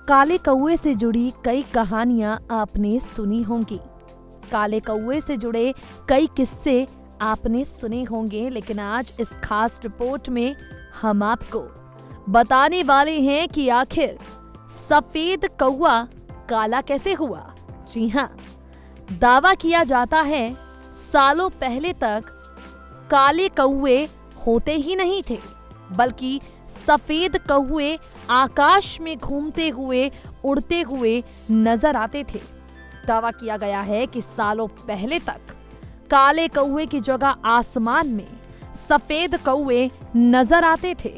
काले कौवे से जुड़ी कई कहानियां आपने सुनी होंगी। काले कौवे से जुड़े कई किस्से आपने सुने होंगे, लेकिन आज इस खास रिपोर्ट में हम आपको बताने वाले हैं कि आखिर सफेद कौवा काला कैसे हुआ। जी हाँ, दावा किया जाता है सालों पहले तक काले कौवे होते ही नहीं थे, बल्कि सफेद कौवे आकाश में घूमते हुए, उड़ते हुए नजर आते थे। दावा किया गया है कि सालों पहले तक काले कौवे की जगह आसमान में सफेद कौवे नजर आते थे,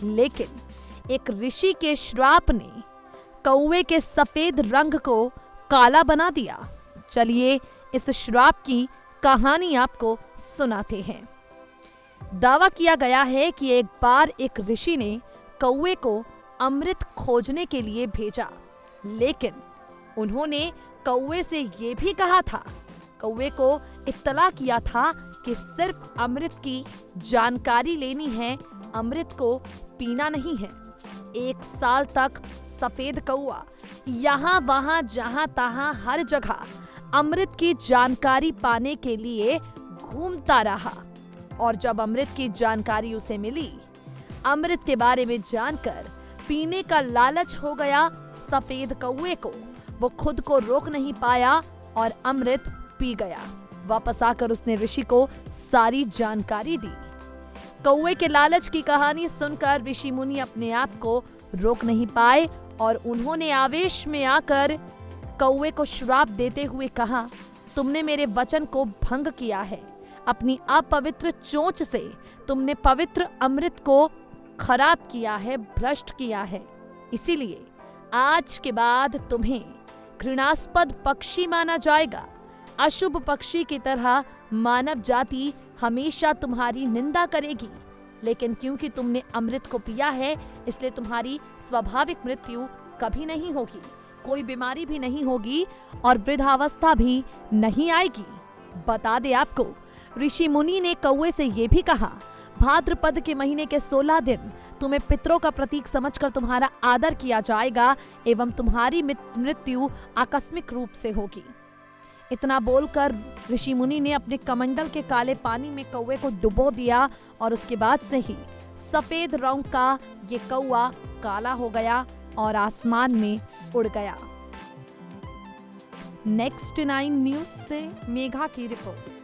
लेकिन एक ऋषि के श्राप ने कौवे के सफेद रंग को काला बना दिया। चलिए इस श्राप की कहानी आपको सुनाते हैं। दावा किया गया है कि एक बार एक ऋषि ने कौवे को अमृत खोजने के लिए भेजा, लेकिन उन्होंने कौवे से ये भी कहा था, कौवे को इत्तला किया था कि सिर्फ अमृत की जानकारी लेनी है, अमृत को पीना नहीं है। 1 साल तक सफेद कौवा यहाँ वहां जहां तहां हर जगह अमृत की जानकारी पाने के लिए घूमता रहा, और जब अमृत की जानकारी उसे मिली, अमृत के बारे में जानकर पीने का लालच हो गया सफेद कौवे को। वो खुद को रोक नहीं पाया और अमृत पी गया। वापस आकर उसने ऋषि को सारी जानकारी दी। कौवे के लालच की कहानी सुनकर ऋषि मुनि अपने आप को रोक नहीं पाए और उन्होंने आवेश में आकर कौवे को श्राप देते हुए कहा, तुमने मेरे वचन को भंग किया है। अपनी अपवित्र चोंच से तुमने पवित्र अमृत को खराब किया है, भ्रष्ट किया है। इसीलिए आज के बाद तुम्हें घृणास्पद पक्षी माना जाएगा। अशुभ पक्षी की तरह मानव जाति हमेशा तुम्हारी निंदा करेगी, लेकिन क्योंकि तुमने अमृत को पिया है, इसलिए तुम्हारी स्वाभाविक मृत्यु कभी नहीं होगी, कोई बीमारी भी नहीं होगी और वृद्धावस्था भी नहीं आएगी। बता दे आपको, ऋषि मुनि ने कौवे से ये भी कहा, भाद्रपद के महीने के 16 दिन तुम्हें पितरों का प्रतीक समझकर तुम्हारा आदर किया जाएगा एवं तुम्हारी मृत्यु आकस्मिक रूप से होगी। इतना बोलकर ऋषि मुनि ने अपने कमंडल के काले पानी में कौवे को डुबो दिया और उसके बाद से ही सफेद रंग का ये कौवा काला हो गया और आसमान में उड़ गया। नेक्स्ट 9 न्यूज से मेघा की रिपोर्ट।